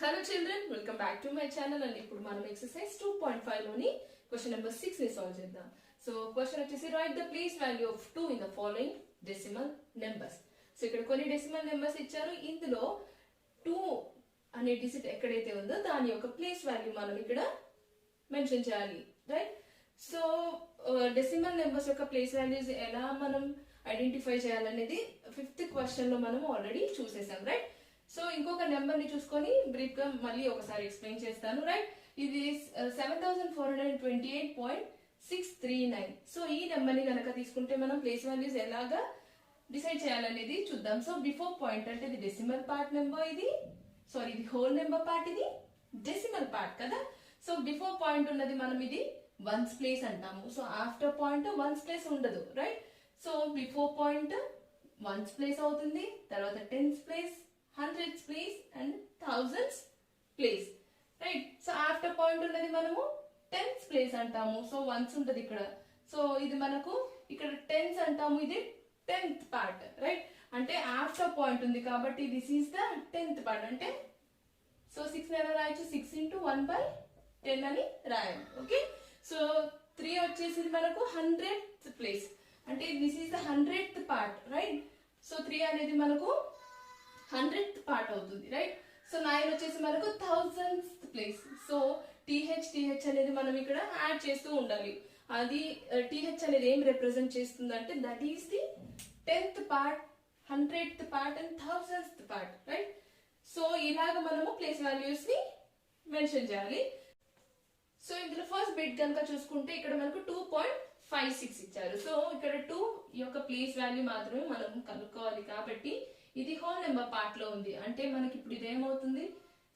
Hello children, welcome back to my channel and ఇప్పుడు మనం exercise 2.5 లోని question number 6 ని సాల్వ్ చేద్దాం. సో క్వశ్చన్ వచ్చేసి write the place value of 2 in the following decimal numbers. So ఇక్కడ కొన్ని decimal numbers ఇచ్చారు. ఇందులో 2 అనే డిజిట్ ఎక్కడైతే ఉందో దాని యొక్క ప్లేస్ వాల్యూ మనం ఇక్కడ మెన్షన్ చేయాలి, రైట్? సో డెసిమల్ నెంబర్స్ యొక్క ప్లేస్ వాల్యూస్ ఎలా మనం ఐడెంటిఫై చేయాలనేది 5th క్వశ్చన్ లో మనం ఆల్రెడీ చూసేసాం, రైట్? సో ఇంకొక నెంబర్ ని చూసుకొని బ్రీఫ్ గా మళ్ళీ ఒకసారి ఎక్స్ప్లెయిన్ చేస్తాను, రైట్? ఇది 7428.639. సో ఈ నెంబర్ ని కనుక తీసుకుంటే మనం ప్లేస్ వాల్యూస్ ఎలాగా డిసైడ్ చేయాలనేది చూద్దాం. సో బిఫోర్ పాయింట్ అంటే ఇది డెసిమల్ పార్ట్ నెంబర్, ఇది హోల్ నెంబర్ పార్ట్, ఇది డెసిమల్ పార్ట్ కదా. సో బిఫోర్ పాయింట్ ఉన్నది మనం ఇది వన్స్ ప్లేస్ అంటాము. So after point ones place ఉండదు, right? So before point ones place అవుతుంది, తర్వాత tens place, hundreds place and thousands place, right? So after point ఉన్నది మనము టెన్స్ ప్లేస్ అంటాము. సో వన్స్ ఉంటది ఇక్కడ. సో ఇది మనకు ఇక్కడ టెన్స్ అంటాము, ఇది 10th పార్ట్, రైట్? అంటే ఆఫ్టర్ పాయింట్ ఉంది కాబట్టి this is the 10th part. అంటే సో 6 ఎలా రాయొచ్చు, 6 into 1/10 అని రాయాలి, ఓకే? సో 3 వచ్చేసి మనకు 100th ప్లేస్, అంటే this is the 100th part, right? So 3 అనేది మనకు 100th పార్ట్ అవుతుంది, రైట్? సో 9 వచ్చేసి మనకు 1000th ప్లేస్. సో th అనేది మనం ఇక్కడ యాడ్ చేస్తూ ఉండాలి. అది th అనేది ఏం రిప్రజెంట్ చేస్తుంది అంటే that is the 10th part, 100th part and 1000th part, right? So ఇలాగ మనము ప్లేస్ వాల్యూస్ ని మెన్షన్ చేయాలి. సో ఇందులో ఫస్ట్ బిట్ కనుక చూసుకుంటే ఇక్కడ మనకు 2.56 ఇచ్చారు. సో ఇక్కడ 2 యొక్క ప్లేస్ వాల్యూ మాత్రమే మనం కనుక్కోవాలి కాబట్టి ఇది హోల్ నెంబర్ పార్ట్ లో ఉంది. అంటే మనకి ఇప్పుడు ఇది ఏమవుతుంది,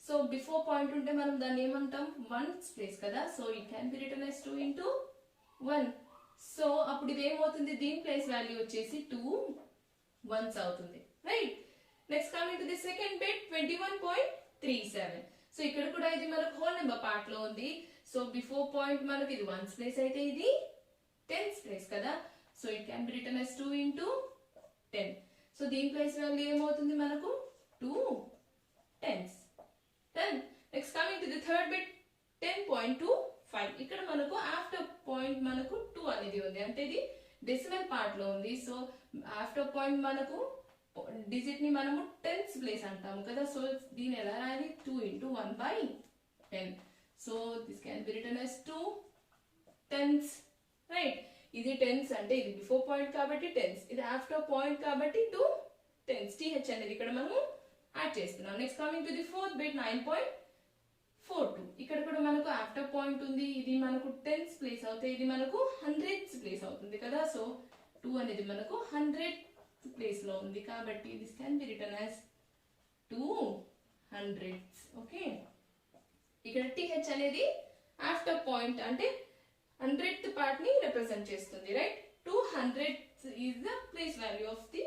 సో బిఫోర్ పాయింట్ ఉంటే మనం దాన్ని ఏమంటాం, వన్స్ ప్లేస్ కదా. So it can be written as 2 into 1. So అప్పుడు ఇది ఏమవుతుంది, దీని ప్లేస్ వాల్యూ వచ్చేసి 2 వన్స్ అవుతుంది, right? Next coming to the second bit 21.37. So ఇక్కడ కూడా ఇది మనకు హోల్ నెంబర్ పార్ట్ లో ఉంది. సో బిఫోర్ పాయింట్ మనకి ఇది వన్స్ ప్లేస్ అయితే ఇది టెన్స్ ప్లేస్ కదా. So it can be written as 2 into 10. So దీని ప్లేస్ వాల్యూ ఏమవుతుంది మనకు 2 tens. Next coming to the third bit 10.25. ఇక్కడ మనకు ఆఫ్టర్ పాయింట్ మనకు 2 అనేది ఉంది, అంటే ఇది డెసిమల్ పార్ట్ లో ఉంది. సో ఆఫ్టర్ పాయింట్ మనకు డిజిట్ ని మనము టెన్స్ ప్లేస్ అంటాము కదా. సో దీని ఎలా రాయాలి, 2 into 1/10. So this can be written as 2 tens, right? ఇది టెన్స్ అంటే ఇది బిఫోర్ పాయింట్ కాబట్టి టెన్స్, ఇది ఆఫ్టర్ పాయింట్ కాబట్టి 2 టెన్స్. th అనేది ఇక్కడ మనము యాడ్ చేస్తున్నాం. Next coming to the fourth bit 9.42. ఇక్కడ కూడా మనకు ఆఫ్టర్ పాయింట్ ఉంది, ఇది మనకు టెన్స్ ప్లేస్ అవుతాయి, ఇది మనకు హండ్రెడ్స్ ప్లేస్ అవుతుంది కదా. సో 2 అనేది మనకు 100th ప్లేస్ లో ఉంది కాబట్టి this can be written as 200s, okay? ఇక్కడ th అనేది ఆఫ్టర్ పాయింట్ అంటే 100th పార్ట్ ని రిప్రజెంట్ చేస్తుంది, right? 200s is the place value of the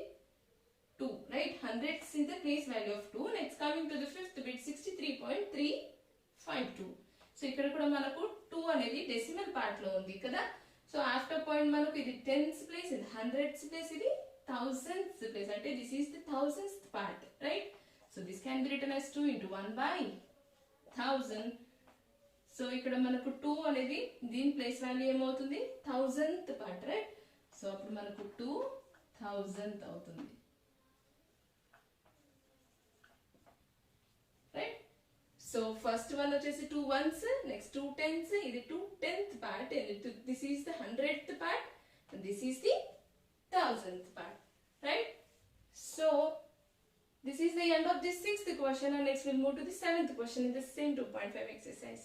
2, right? 100s is the place value of 2. Next coming to the fifth bit 63.352. So ఇక్కడ కూడా మనకు 2 అనేది decimal part లో ఉంది కదా. సో ఆఫ్టర్ పాయింట్ మనకు ఇది టెన్స్ ప్లేస్, ఇది హండ్రెడ్స్ ప్లేస్, ఇది థౌజండ్స్ ప్లేస్, అంటే this is the 1000th part, right? So this can be written as 2 into 1/1000. So ఇక్కడ మనకు 2 అనేది దీని ప్లేస్ వాల్యూ ఏమవుతుంది, 1000th పార్ట్, రైట్? సో అప్పుడు మనకు 2000th అవుతుంది, రైట్? సో ఫస్ట్ వన్ వచ్చేసి 2 వన్స్, నెక్స్ట్ 2 టెన్స్, ఇది 2 10th part, this is the 100th part and this is the 1000th part, right? So this is the end of this 6th question and next we'll move to the 7th question in the same 2.5 exercise.